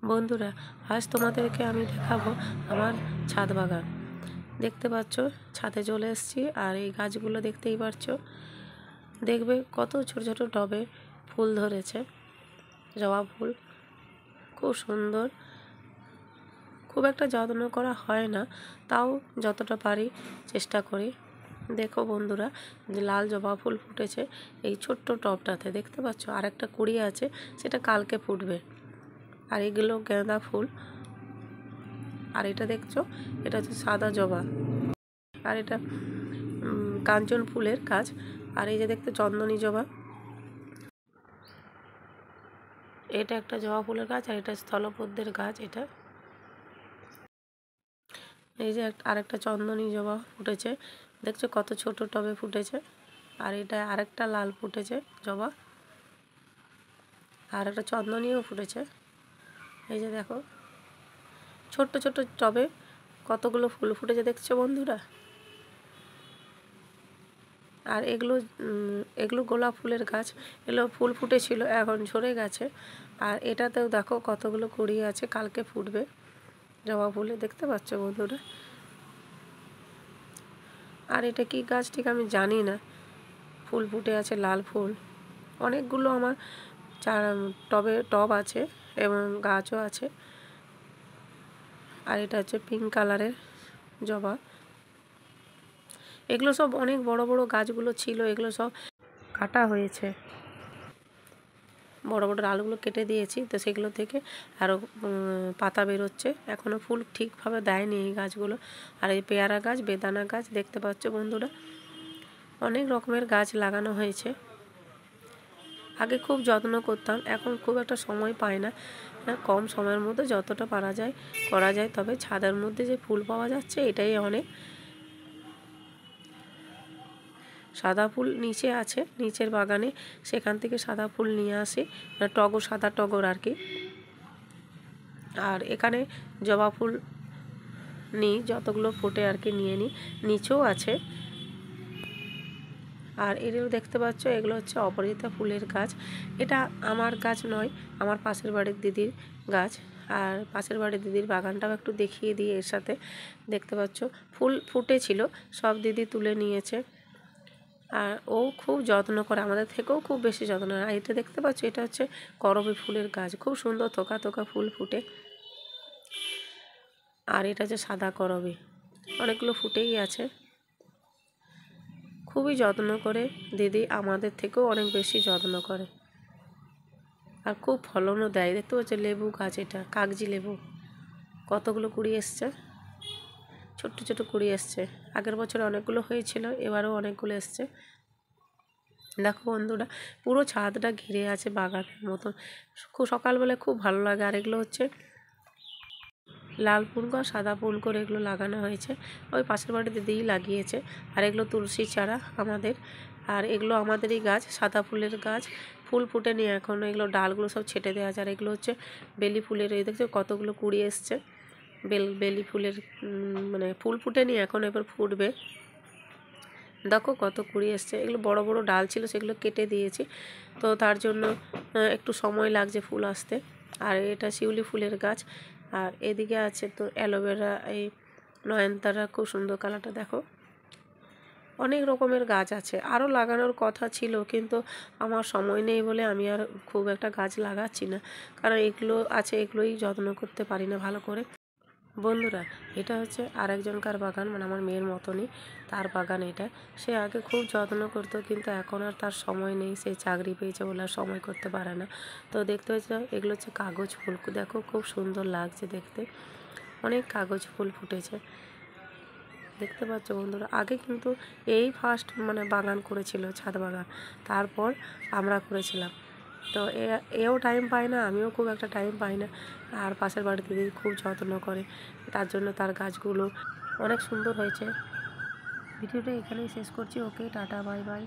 বন্ধুরা, আজ তোমাদেরকে আমি দেখাবো আমার ছাদ বাগান। দেখতে পাচ্ছ, ছাদে চলে এসেছি। আর এই গাছগুলো দেখতেই পাচ্ছ, দেখবে কত ছোট ছোট টবে ফুল ধরেছে। জবা ফুল খুব সুন্দর। খুব একটা যত্ন করা হয় না, তাও যতটা পারি চেষ্টা করি। দেখো বন্ধুরা, যে লাল জবা ফুল ফুটেছে এই ছোট্ট টবটাতে, দেখতে পাচ্ছ। আর একটা কুড়ি আছে, সেটা কালকে ফুটবে। আর এগুলো গাঁদা ফুল। আর এটা দেখছো, এটা হচ্ছে সাদা জবা। আর এটা কাঞ্চন ফুলের গাছ। আর এই যে দেখতে চন্দনী জবা, এটা একটা জবা ফুলের গাছ। আর এটা স্থলপদ্মের গাছ। এটা এই যে আরেকটা চন্দনী জবা ফুটেছে, দেখছো কত ছোট টবে ফুটেছে। আর এটা আরেকটা লাল ফুটেছে জবা। আর একটা চন্দনীও ফুটেছে। এই যে দেখো, ছোট্ট ছোট্ট টবে কতগুলো ফুল ফুটেছে, দেখছো বন্ধুরা। আর এগুলো এগুলো গোলাপ ফুলের গাছ। এগুলো ফুল ফুটেছিল, এখন ঝরে গেছে। আর এটাতেও দেখো কতগুলো কুড়ি আছে, কালকে ফুটবে জবা ফুলে, দেখতে পাচ্ছ বন্ধুরা। আর এটা কি গাছ ঠিক আমি জানি না। ফুল ফুটে আছে, লাল ফুল। অনেকগুলো আমার টব আছে এবং গাছও আছে। আর এটা হচ্ছে পিঙ্ক কালারের জবা। এগুলো সব অনেক বড় বড় গাছগুলো ছিল, এগুলো সব কাটা হয়েছে। বড় বড় ডালগুলো কেটে দিয়েছি, তো সেগুলো থেকে আরও পাতা বেরোচ্ছে। এখনও ফুল ঠিকভাবে দেয়নি এই গাছগুলো। আর এই পেয়ারা গাছ, বেদানা গাছ, দেখতে পাচ্ছ বন্ধুরা। অনেক রকমের গাছ লাগানো হয়েছে। আগে খুব যত্ন করতাম, এখন খুব একটা সময় পাই না। কম সময়ের মধ্যে যতটা পারা যায় করা যায়। তবে ছাদের মধ্যে যে ফুল পাওয়া যাচ্ছে, এটাই অনেক। সাদা ফুল নিচে আছে, নিচের বাগানে, সেখান থেকে সাদা ফুল নিয়ে আসি, টগর, সাদা টগর আর কি। আর এখানে জবা ফুল নিই, যতগুলো ফোটে আর কি নিয়ে নিই। নিচেও আছে। আর এগুলো দেখতে পাচ্ছ, এগুলো হচ্ছে অপরাজিতা ফুলের গাছ। এটা আমার গাছ নয়, আমার পাশের বাড়ির দিদির গাছ। আর পাশের বাড়ির দিদির বাগানটাও একটু দেখিয়ে দিই এর সাথে। দেখতে পাচ্ছ ফুল ফুটেছিল, সব দিদি তুলে নিয়েছে। আর ও খুব যত্ন করে, আমাদের থেকেও খুব বেশি যত্ন। আর এটা দেখতে পাচ্ছ, এটা হচ্ছে করবী ফুলের গাছ। খুব সুন্দর থোকা থোকা ফুল ফুটে। আর এটা হচ্ছে সাদা করবী, অনেকগুলো ফুটেই আছে। খুবই যত্ন করে দিদি, আমাদের থেকেও অনেক বেশি যত্ন করে। আর খুব ফলনও দেয়। দেখতে পাচ্ছ লেবু গাছ, এটা কাগজি লেবু। কতগুলো কুড়ি এসছে, ছোট্ট ছোট কুড়ি এসছে। আগের বছর অনেকগুলো হয়েছিল, এবারেও অনেকগুলো এসছে। দেখো বন্ধুরা, পুরো ছাদটা ঘিরে আছে বাগানের মতন। খুব সকালবেলায় খুব ভালো লাগে। আর এগুলো হচ্ছে লাল ফুল আর সাদা ফুল করে এগুলো লাগানো হয়েছে, ওই পাশের বাড়ি দিদিই লাগিয়েছে। আর এগুলো তুলসী চারা আমাদের। আর এগুলো আমাদেরই গাছ, সাদা ফুলের গাছ। ফুল ফুটেনি এখনও, এগুলো ডালগুলো সব ছেটে দেওয়া আছে। আর এগুলো হচ্ছে বেলি ফুলের, এই দেখছো কতগুলো কুড়ি এসছে। বেলি ফুলের মানে ফুল ফুটেনি এখন, এবার ফুটবে। দেখো কত কুড়ি এসছে। এগুলো বড় বড় ডাল ছিল, সেগুলো কেটে দিয়েছি, তো তার জন্য একটু সময় লাগছে ফুল আসতে। আর এটা শিউলি ফুলের গাছ। আর এদিকে আছে তো অ্যালোভেরা, এই নয়নতারা, খুব সুন্দর কালারটা দেখো। অনেক রকমের গাছ আছে, আরও লাগানোর কথা ছিল, কিন্তু আমার সময় নেই বলে আমি আর খুব একটা গাছ লাগাচ্ছি না। কারণ এগুলো আছে, এগুলোই যত্ন করতে পারি না ভালো করে। বন্ধুরা, এটা হচ্ছে আরেকজনকার বাগান, মানে আমার মেয়ের মতনই তার বাগান এটা। সে আগে খুব যত্ন করতো, কিন্তু এখন আর তার সময় নেই। সে চাকরি পেয়েছে বলে আর সময় করতে পারে না। তো দেখতে হচ্ছে, এগুলো হচ্ছে কাগজ ফুল। দেখো খুব সুন্দর লাগছে দেখতে। অনেক কাগজ ফুল ফুটেছে, দেখতে পাচ্ছ বন্ধুরা। আগে কিন্তু এই ফার্স্ট মানে বাগান করেছিল, ছাদ বাগান। তারপর আমরা করেছিলাম। তো এও টাইম পায় না, আমিও খুব একটা টাইম পাই না। আর পাশের বাড়ির দিদি খুব যত্ন করে, তার জন্য তার গাছগুলো অনেক সুন্দর হয়েছে। ভিডিওটা এখানেই শেষ করছি। ওকে, টাটা, বাই বাই।